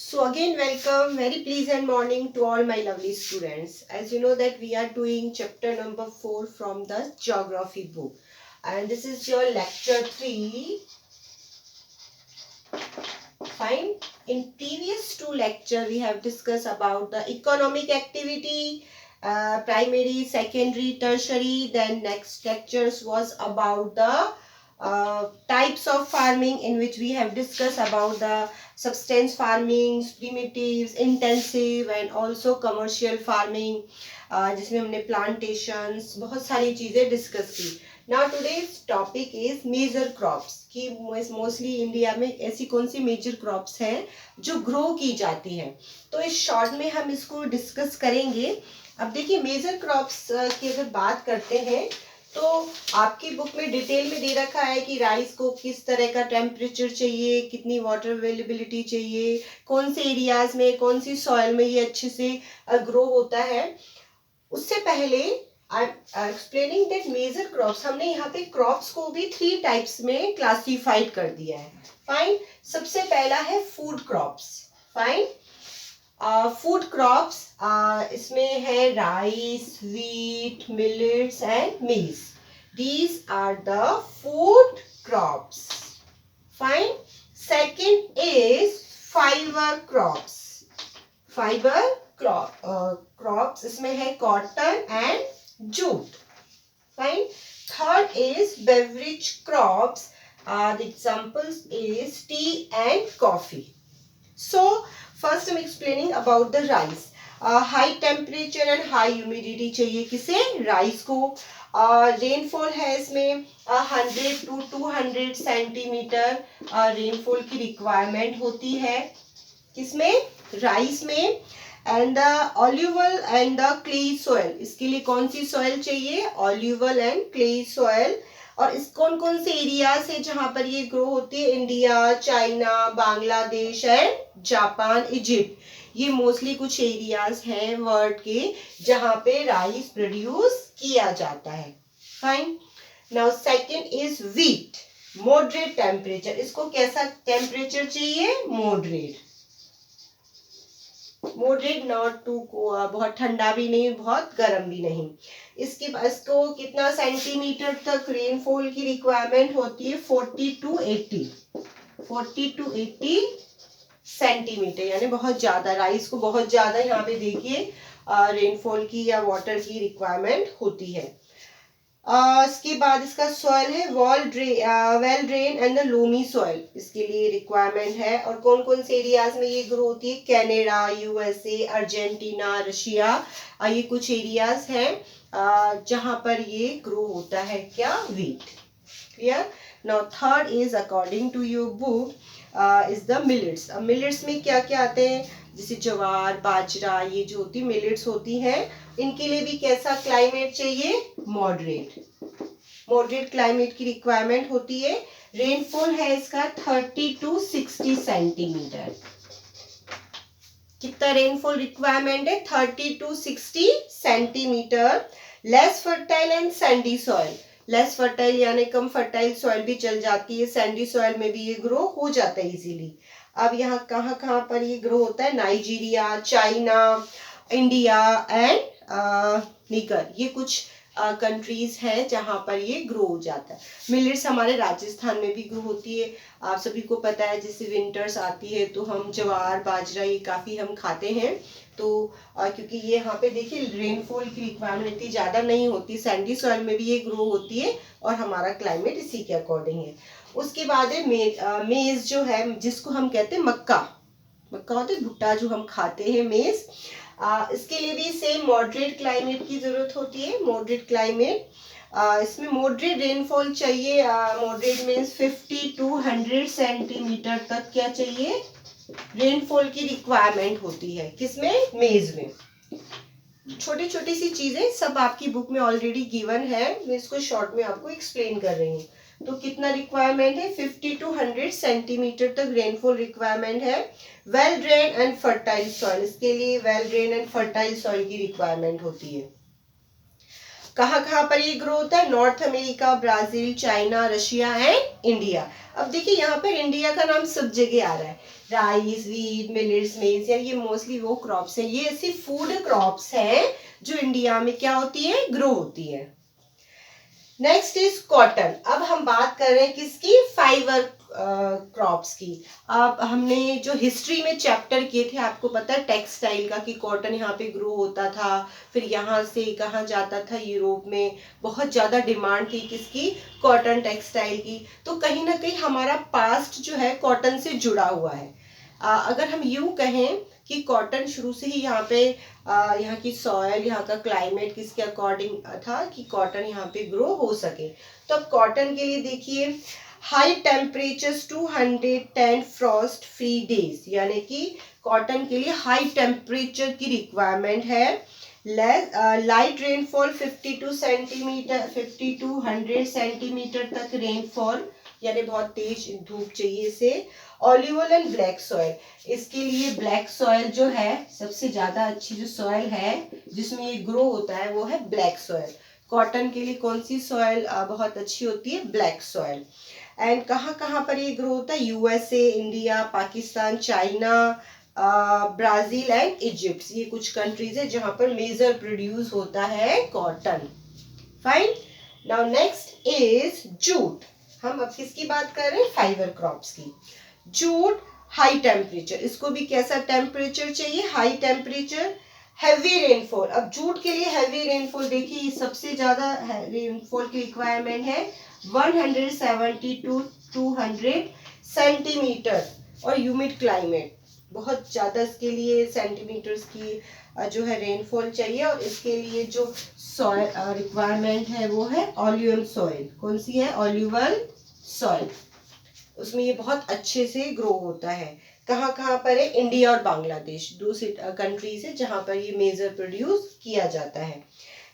So again, welcome, very pleasant morning to all my lovely students. As you know that we are doing chapter number 4 from the geography book. And this is your lecture 3. Fine. In previous 2 lecture, we have discussed about the economic activity, primary, secondary, tertiary. Then next lectures was about the types of farming, in which we have discussed about the subsistence farming, primitives, intensive and also commercial farming, जिसमें हमने plantations बहुत सारी चीजें discuss की. Now today's topic is major crops, कि mostly India में ऐसी कौन सी मेजर क्रॉप्स हैं जो ग्रो की जाती हैं. तो इस शॉर्ट में हम इसको डिस्कस करेंगे. अब देखिए, मेजर क्रॉप्स की अगर बात करते हैं तो आपकी बुक में डिटेल में दे रखा है कि राइस को किस तरह का टेम्परेचर चाहिए, कितनी वाटर अवेलेबिलिटी चाहिए, कौन से एरियाज में, कौन सी सॉइल में ये अच्छे से ग्रो होता है. उससे पहले I am explaining that major crops, हमने यहाँ पे क्रॉप्स को भी 3 टाइप्स में क्लासिफाइड कर दिया है. फाइन. सबसे पहला है food crops. Fine. Food crops इसमें है राइस, वीट, मिलेट्स एंड मेज. These are the food crops. Fine. Second is fiber crops. Fiber crops इसमें है cotton and jute. Fine. Third is beverage crops. The examples is tea and coffee. So first I'm explaining about the rice. High temperature and high humidity चाहिए किसे? Rice को. Rainfall है इसमें 100 to 200 centimetre rainfall की requirement होती है. किसमें? Rice में. And the alluvial and the clayey soil, इसके लिए कौन सी सॉइल चाहिए? Alluvial and clayey soil. और इस कौन कौन से एरियाज है जहां पर ये ग्रो होती है? India, China, Bangladesh and Japan, Egypt. ये मोस्टली कुछ एरियाज हैं वर्ल्ड के जहां पे राइस प्रोड्यूस किया जाता है. Fine. Now second is wheat. Moderate temperature, इसको कैसा टेम्परेचर चाहिए? मॉडरेट. मॉडरेट, नॉट टू बहुत ठंडा भी नहीं, बहुत गर्म भी नहीं. इसके बाद इसको कितना सेंटीमीटर तक रेनफॉल की रिक्वायरमेंट होती है? 40 to 80 सेंटीमीटर, यानी बहुत ज्यादा. राइस को बहुत ज्यादा यहाँ पे देखिए रेनफॉल की या वाटर की रिक्वायरमेंट होती है. इसके बाद इसका सॉइल है well drain and the loamy soil, इसके लिए रिक्वायरमेंट है. और कौन कौन से एरियाज में ये ग्रो होती है? Canada, USA, Argentina, Russia. ये कुछ एरियाज हैं जहां पर ये ग्रो होता है. क्या? Wheat. Clear. Now third is according to your book is the millets. अब मिलेट्स में क्या क्या आते हैं? जैसे ज्वार, बाजरा, ये जो होती मिलेट्स होती हैं, इनके लिए भी कैसा क्लाइमेट चाहिए? मॉडरेट क्लाइमेट की रिक्वायरमेंट होती है. रेनफॉल है इसका 30 to 60 सेंटीमीटर. कितना रेनफॉल रिक्वायरमेंट है? 30 to 60 centimetre. Less fertile and Sandy soil. Less fertile यानी कम फर्टाइल सॉइल भी चल जाती है. सैंडी सॉइल में भी ये ग्रो हो जाता है इजीली. अब यहाँ कहाँ कहाँ पर ये ग्रो होता है? नाइजीरिया, चाइना, इंडिया एंड निकर. ये कुछ कंट्रीज हैं जहां पर ये ग्रो हो जाता है. मिलेट्स हमारे राजस्थान में भी ग्रो होती है. आप सभी को पता है जैसे विंटर्स आती है तो हम ज्वार, बाजरा ये काफ़ी हम खाते हैं. तो क्योंकि ये यहाँ पे देखिए रेनफॉल की रिक्वायरमेंट इतनी ज़्यादा नहीं होती, सैंडी सॉइल में भी ये ग्रो होती है और हमारा क्लाइमेट इसी के अकॉर्डिंग है. उसके बाद है मेज जो है, जिसको हम कहते हैं मक्का. मक्का होता है भुट्टा जो हम खाते हैं, मेज. इसके लिए भी सेम मॉडरेट क्लाइमेट की जरूरत होती है. मॉडरेट क्लाइमेट, इसमें मॉडरेट रेनफॉल चाहिए. मॉडरेट मीन्स 50 to 100 सेंटीमीटर तक क्या चाहिए? रेनफॉल की रिक्वायरमेंट होती है. किसमें? मेज में. छोटी छोटी सी चीजें सब आपकी बुक में ऑलरेडी गिवन है, मैं इसको शॉर्ट में आपको एक्सप्लेन कर रही हूँ. तो कितना रिक्वायरमेंट है? 50 to 100 सेंटीमीटर तक रेनफॉल रिक्वायरमेंट है. Well drain and fertile soil, इसके लिए well drain and fertile soil की रिक्वायरमेंट होती है. कहाँ कहाँ पर ये ग्रो होता है? North America, Brazil, China, Russia and India. अब देखिए यहाँ पर इंडिया का नाम सब जगह आ रहा है। राइस, वीट, मिलेट्स, मेज, यानी ये मोस्टली वो क्रॉप्स हैं, ये ऐसी फूड क्रॉप्स हैं जो इंडिया में क्या होती है? ग्रो होती है। Next is cotton. अब हम बात कर रहे हैं किसकी? फाइबर क्रॉप्स की। अब हमने जो हिस्ट्री में चैप्टर किए थे, आपको पता है टेक्सटाइल का, कि कॉटन यहाँ पे ग्रो होता था, फिर यहाँ से कहाँ जाता था? यूरोप में। बहुत ज़्यादा डिमांड थी किसकी? कॉटन टेक्सटाइल की। तो कहीं ना कहीं हमारा पास्ट जो है कॉटन से जुड़ा हुआ है। अगर हम यूं कहें कि कॉटन शुरू से ही यहाँ पे यहाँ की सॉयल, यहाँ का क्लाइमेट किसके अकॉर्डिंग था कि कॉटन यहाँ पे ग्रो हो सके। तो अब कॉटन के लिए देखिए, high temperatures 210 Frost free days, यानी कि कॉटन के लिए हाई टेम्परेचर की रिक्वायरमेंट है। Light rainfall 52 centimetre, 50 to 100 centimetre तक रेनफॉल, यानी बहुत तेज धूप चाहिए इसे। ऑलिवल एंड ब्लैक सॉइल, इसके लिए ब्लैक सॉइल जो है सबसे ज्यादा अच्छी जो सॉइल है जिसमें ये ग्रो होता है वो है ब्लैक सॉइल। कॉटन के लिए कौन सी सॉइल बहुत अच्छी होती है? Black soil. एंड कहाँ कहाँ पर ये ग्रो होता है? USA, India, Pakistan, China, Brazil and Egypt, ये कुछ कंट्रीज है जहां पर मेजर प्रोड्यूस होता है cotton. Fine. Now next is jute. हम अब किसकी बात कर रहे हैं? फाइबर क्रॉप्स की। जूट, हाई टेम्परेचर, इसको भी कैसा टेम्परेचर चाहिए? High temperature, heavy rainfall. अब जूट के लिए हैवी रेनफॉल देखिए, सबसे ज्यादा रेनफॉल की रिक्वायरमेंट है 170 to 200 सेंटीमीटर, और ह्यूमिड क्लाइमेट, बहुत ज्यादा इसके लिए सेंटीमीटर्स की जो है रेनफॉल चाहिए। और इसके लिए जो सॉइल रिक्वायरमेंट है वो है ऑल्यूवल सॉइल। कौन सी है? ऑल्यूवल सॉइल। उसमें ये बहुत अच्छे से ग्रो होता है। कहाँ कहाँ पर है? इंडिया और बांग्लादेश, दो कंट्रीज है जहां पर ये मेजर प्रोड्यूस किया जाता है।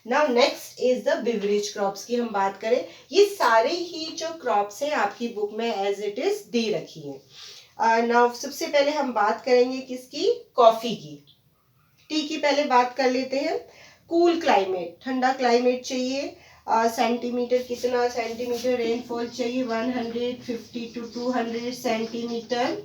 Now next is the beverage crops की हम बात करें। ये सारे ही जो क्रॉप्स हैं आपकी बुक में एज इट इज दे रखी है। नाउ सबसे पहले हम बात करेंगे किसकी? कॉफी की। टी की पहले बात कर लेते हैं। कूल क्लाइमेट, ठंडा क्लाइमेट चाहिए। सेंटीमीटर, कितना सेंटीमीटर रेनफॉल चाहिए? 150 to 200 सेंटीमीटर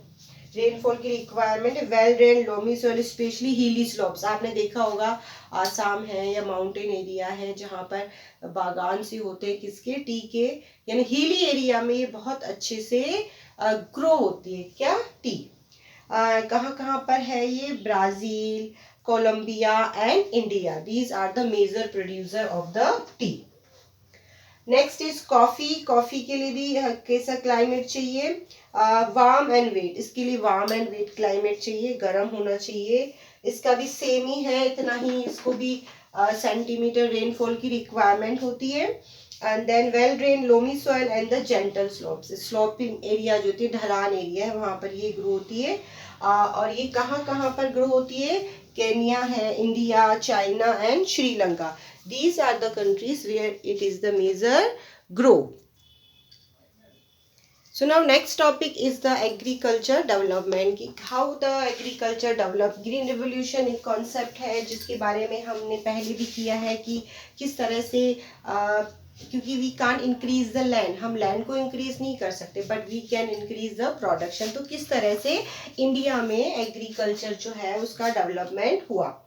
रेनफॉल की रिक्वायरमेंट है। Well drain loamy soil, specially हिली स्लोप्स, आपने देखा होगा आसाम है या माउंटेन एरिया है जहाँ पर बागान से होते हैं किसके? टी के, यानी हिली एरिया में ये बहुत अच्छे से ग्रो होती है। क्या? टी। कहाँ कहाँ पर है ये? Brazil, Colombia and India, these are the major producer of the tea. Next is coffee. Coffee के लिए भी कैसा क्लाइमेट चाहिए? वार्म एंड वेट, इसके लिए वार्म एंड वेट क्लाइमेट चाहिए, गर्म होना चाहिए। इसका भी सेम ही है, इतना ही इसको भी सेंटीमीटर रेनफॉल की रिक्वायरमेंट होती है। And then well drain loamy soil and the gentle slopes, sloping area जो होती है, ढलान एरिया है, वहां पर ये ग्रो होती है। और ये कहाँ कहाँ पर ग्रो होती है? केन्या है, India, China and Sri Lanka. These are the countries where it is the major grow. So now next topic is the agriculture development. How the agriculture develop. Green revolution एक concept है जिसके बारे में हमने पहले भी किया है कि किस तरह से क्योंकि we can't increase the land, हम land को increase नहीं कर सकते, but we can increase the production. तो किस तरह से इंडिया में agriculture जो है उसका development हुआ।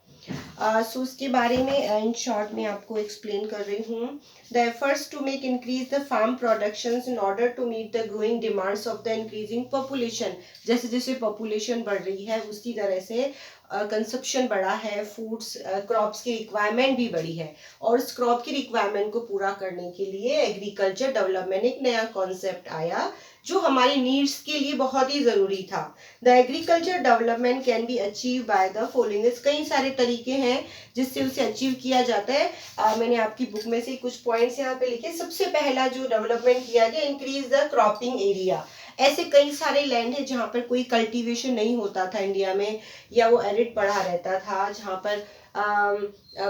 सो उसके बारे में इन शॉर्ट में आपको एक्सप्लेन कर रही हूँ। The efforts to make increase the farm productions in order to meet the growing demands of the increasing population, जैसे जैसे पॉपुलेशन बढ़ रही है उसी तरह से कंजप्शन बढ़ा है, फूड्स क्रॉप्स की रिक्वायरमेंट भी बढ़ी है, और इस क्रॉप की रिक्वायरमेंट को पूरा करने के लिए एग्रीकल्चर डेवलपमेंट एक नया कॉन्सेप्ट आया जो हमारी नीड्स के लिए बहुत ही जरूरी था। The agriculture development can be achieve by the following, कई सारे तरीके हैं जिससे उसे अचीव किया जाता है। मैंने आपकी बुक में से कुछ पॉइंट्स यहाँ पे लिखे। सबसे पहला जो डेवलपमेंट किया गया, इंक्रीज द क्रॉपिंग एरिया। ऐसे कई सारे लैंड है जहाँ पर कोई कल्टीवेशन नहीं होता था इंडिया में, या वो एरिड पड़ा रहता था, जहाँ पर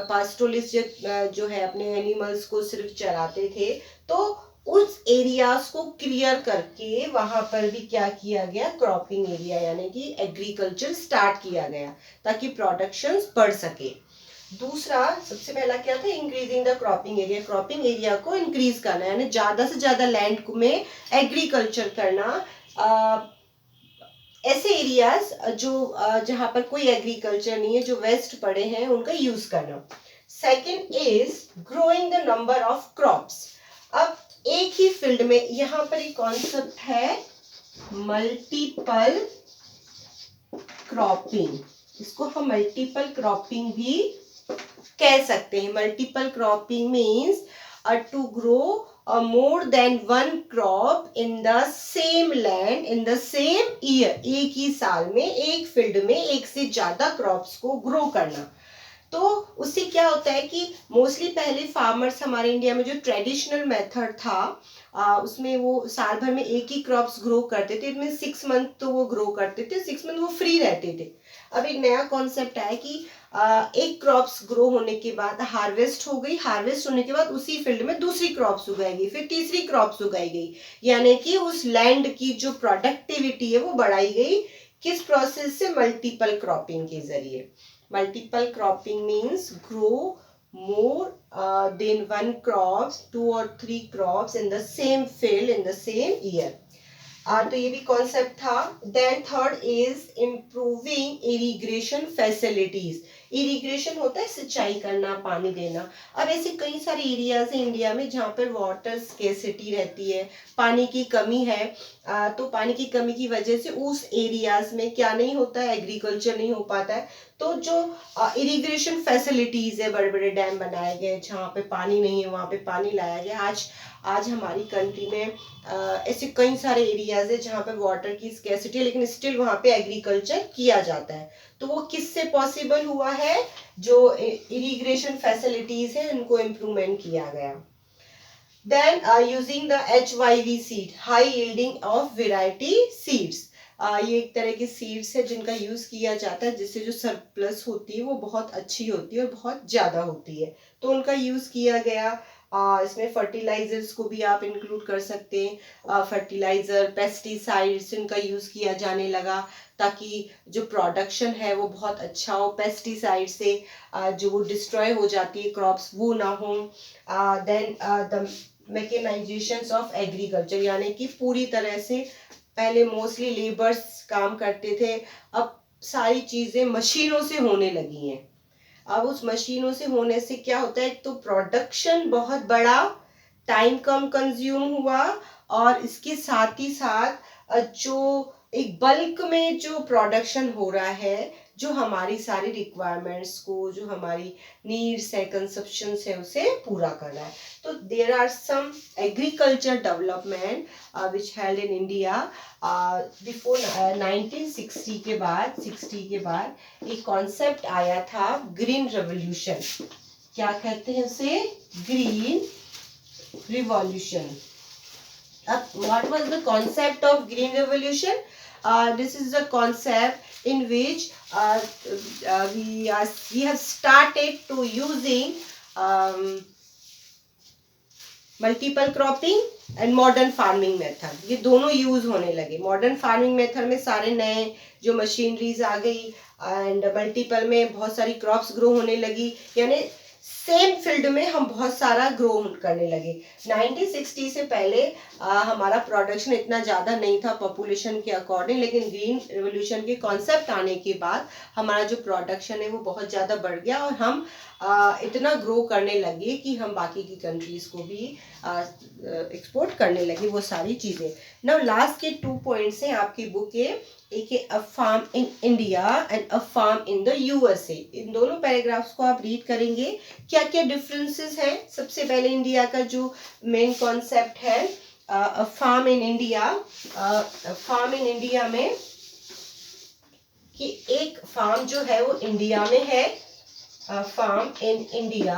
पास्टोलिस्ट जो है अपने एनिमल्स को सिर्फ चराते थे। तो उस एरियाज को क्लियर करके वहां पर भी क्या किया गया? क्रॉपिंग एरिया यानी कि एग्रीकल्चर स्टार्ट किया गया ताकि प्रोडक्शंस बढ़ सके। दूसरा सबसे पहला क्या था, increasing the cropping area, cropping area को इंक्रीज करना, यानी ज्यादा से ज्यादा लैंड में एग्रीकल्चर करना, ऐसे एरियाज जो जहां पर कोई एग्रीकल्चर नहीं है, जो वेस्ट पड़े हैं, उनका यूज करना। Second is growing the number of crops. अब एक ही फील्ड में, यहाँ पर एक कॉन्सेप्ट है मल्टीपल क्रॉपिंग, इसको हम मल्टीपल क्रॉपिंग भी कह सकते हैं। Multiple cropping means to grow more than one crop in the same land in the same year, एक ही साल में एक फील्ड में एक से ज्यादा क्रॉप्स को ग्रो करना। तो उससे क्या होता है कि मोस्टली पहले फार्मर्स हमारे इंडिया में जो ट्रेडिशनल मेथड था, उसमें वो साल भर में एक ही क्रॉप्स ग्रो करते थे, इनमें 6 मंथ तो वो ग्रो करते थे, 6 मंथ वो फ्री रहते थे। अब एक नया कॉन्सेप्ट आया कि एक क्रॉप्स ग्रो होने के बाद हार्वेस्ट हो गई, हार्वेस्ट होने के बाद उसी फील्ड में दूसरी क्रॉप्स उगाई गई, फिर तीसरी क्रॉप्स उगाई गई, यानी कि उस लैंड की जो प्रोडक्टिविटी है वो बढ़ाई गई। किस प्रोसेस से? मल्टीपल क्रॉपिंग के जरिए। Multiple cropping means grow more than one crops, 2 or 3 crops in the same field in the same year. तो ये भी कॉन्सेप्ट था। Then third is improving irrigation facilities. Irrigation होता है सिंचाई करना, पानी देना। अब ऐसे कई सारे एरियाज हैं इंडिया में जहाँ पर वाटर स्केसिटी रहती है, पानी की कमी है। तो पानी की कमी की वजह से उस एरियाज में क्या नहीं होता है, एग्रीकल्चर नहीं हो पाता है। तो जो इरिगेशन फैसिलिटीज है, बड़े बड़े डैम बनाए गए, जहाँ पे पानी नहीं है वहाँ पे पानी लाया गया। आज हमारी कंट्री में ऐसे कई सारे एरियाज है जहाँ पे वाटर की स्कैसिटी है, लेकिन स्टिल वहाँ पे एग्रीकल्चर किया जाता है। तो वो किससे पॉसिबल हुआ है? जो इरिगेशन फैसिलिटीज है उनको इम्प्रूवमेंट किया गया। Then using the HYV seed, high yielding of variety seeds. ये एक तरह की सीड्स है जिनका यूज किया जाता है, जिससे जो सरप्लस होती है वो बहुत अच्छी होती है और बहुत ज्यादा होती है, तो उनका यूज किया गया। इसमें फर्टिलाइजर्स को भी आप इंक्लूड कर सकते हैं। फर्टिलाइजर, पेस्टिसाइड्स, इनका यूज किया जाने लगा ताकि जो प्रोडक्शन है वो बहुत अच्छा हो। पेस्टिसाइड से जो वो डिस्ट्रॉय हो जाती है क्रॉप्स, वो ना हो। Then the mechanisation of agriculture, यानी कि पूरी तरह से पहले मोस्टली लेबर्स काम करते थे, अब सारी चीजें मशीनों से होने लगी हैं। अब उस मशीनों से होने से क्या होता है, तो प्रोडक्शन बहुत बड़ा, टाइम कम कंज्यूम हुआ, और इसके साथ ही साथ जो एक बल्क में जो प्रोडक्शन हो रहा है, जो हमारी सारी रिक्वायरमेंट्स को, जो हमारी नीड्स है, कंजप्शंस है, उसे पूरा कर रहा है। तो there are some agriculture development which held in India before 1960 के बाद, 60 के बाद एक कॉन्सेप्ट आया था ग्रीन रेवोल्यूशन। क्या कहते हैं उसे? Green revolution. What was the concept of green revolution? This is the concept in which we have started to using multiple cropping and modern farming method, ये दोनों यूज होने लगे। मॉडर्न फार्मिंग मेथड में सारे नए जो मशीनरीज आ गई, and multiple में बहुत सारी क्रॉप्स ग्रो होने लगी, यानी सेम फील्ड में हम बहुत सारा ग्रो करने लगे। 1960 से पहले हमारा प्रोडक्शन इतना ज़्यादा नहीं था पॉपुलेशन के अकॉर्डिंग, लेकिन ग्रीन रिवोल्यूशन के कॉन्सेप्ट आने के बाद हमारा जो प्रोडक्शन है वो बहुत ज़्यादा बढ़ गया, और हम इतना ग्रो करने लगे कि हम बाकी की कंट्रीज को भी एक्सपोर्ट करने लगे वो सारी चीज़ें। नाउ लास्ट के 2 पॉइंट्स हैं आपकी बुक के, एक है a farm in India and a farm in the USA। इन दोनों पैराग्राफ्स को आप रीड करेंगे, क्या क्या डिफरेंसेस हैं। सबसे पहले इंडिया का जो मेन कॉन्सेप्ट है, a farm in India. Farm in India में कि एक फार्म जो है वो इंडिया में है, farm in India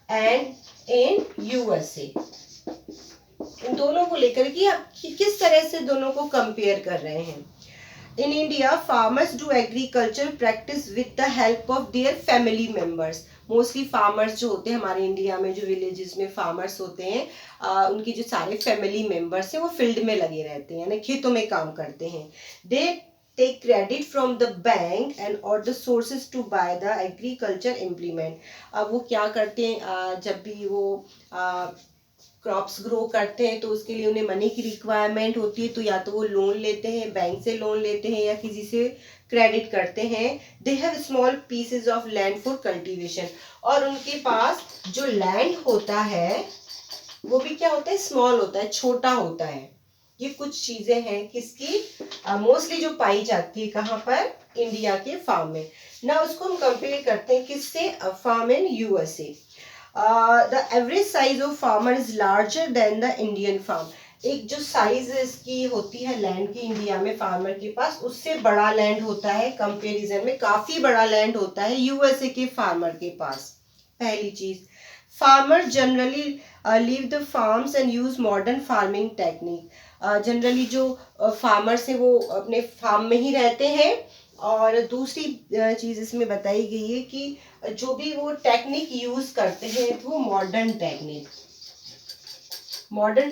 and in USA। इन दोनों को लेकर कि आप किस तरह से दोनों को कंपेयर कर रहे हैं। In India farmers do agriculture practice with the help of their family members. Mostly farmers जो होते हैं हमारे इंडिया में, जो विलेजेस में फार्मर्स होते हैं, उनकी जो सारे फैमिली मेंबर्स हैं वो फील्ड में लगे रहते हैं, यानी खेतों में काम करते हैं। दे take credit from the bank and or the sources to buy the agriculture implement. अब वो क्या करते हैं, जब भी वो क्रॉप्स ग्रो करते हैं तो उसके लिए उन्हें मनी की रिक्वायरमेंट होती है, तो या तो वो लोन लेते हैं, बैंक से लोन लेते हैं या किसी से क्रेडिट करते हैं. They have small pieces of land for cultivation. और उनके पास जो लैंड होता है वो भी क्या होता है, स्मॉल होता है, छोटा होता है. ये कुछ चीजें हैं किसकी, मोस्टली जो पाई जाती है कहाँ पर, इंडिया के फार्म में. ना उसको हम कंपेयर करते हैं किससे, farm in USA. The average size of farmer is larger than the Indian farm. एक जो साइज इसकी होती है लैंड की इंडिया में फार्मर के पास, उससे बड़ा लैंड होता है, कंपैरिजन में काफी बड़ा लैंड होता है यूएसए के फार्मर के पास. पहली चीज, farmer generally leave the farms and use modern farming technique. Generally जो फार्मर्स हैं वो अपने फार्म में ही रहते हैं. और दूसरी चीज इसमें बताई गई है कि जो भी वो टेक्निक यूज करते हैं तो वो मॉडर्न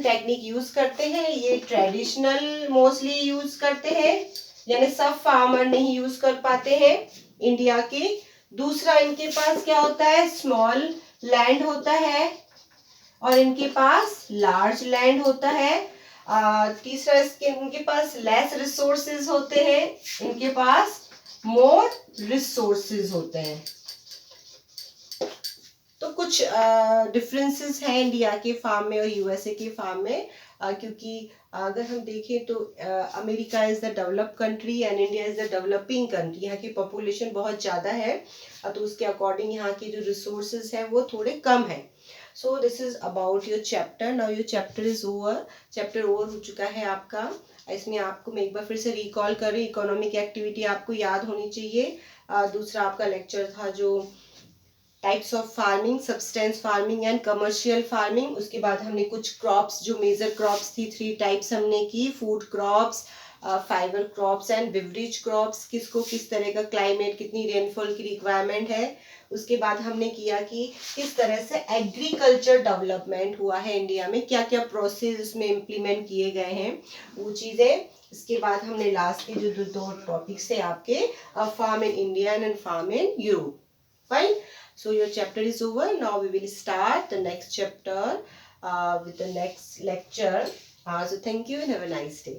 टेक्निक यूज करते हैं. ये ट्रेडिशनल मोस्टली यूज करते हैं, यानी सब फार्मर नहीं यूज कर पाते हैं इंडिया के. दूसरा, इनके पास क्या होता है, स्मॉल लैंड होता है और इनके पास लार्ज लैंड होता है. तीसरा, इनके पास लेस रिसोर्सेज होते हैं, इनके पास मोर रिसोर्सेज होते हैं. तो कुछ डिफरेंसेस हैं इंडिया के फार्म में और यूएसए के फार्म में. क्योंकि अगर हम देखें तो America is the developed country and India is the developing country. यहाँ की पॉपुलेशन बहुत ज़्यादा है, तो उसके अकॉर्डिंग यहाँ के जो रिसोर्सेज हैं वो थोड़े कम हैं. So this is about your chapter. Now your chapter is over. Chapter over हो चुका है आपका. इसमें आपको मैं एक बार फिर से रिकॉल कर रही, इकोनॉमिक एक्टिविटी आपको याद होनी चाहिए. दूसरा आपका लेक्चर था जो types of farming, substance farming and commercial farming. उसके बाद हमने कुछ क्रॉप्स, जो मेजर क्रॉप्स थी 3 टाइप्स हमने की, food crops, fibre crops and beverage crops. किसको किस तरह का क्लाइमेट, कितनी रेनफॉल की रिक्वायरमेंट है. उसके बाद हमने किया कि किस तरह से एग्रीकल्चर डेवलपमेंट हुआ है इंडिया में, क्या क्या प्रोसेस उसमें इम्प्लीमेंट किए गए हैं वो चीज़ें. इसके बाद हमने लास्ट के जो दो टॉपिक्स थे आपके, farm in India and farm in Europe. Fine. So your chapter is over. Now we will start the next chapter with the next lecture. So thank you and have a nice day.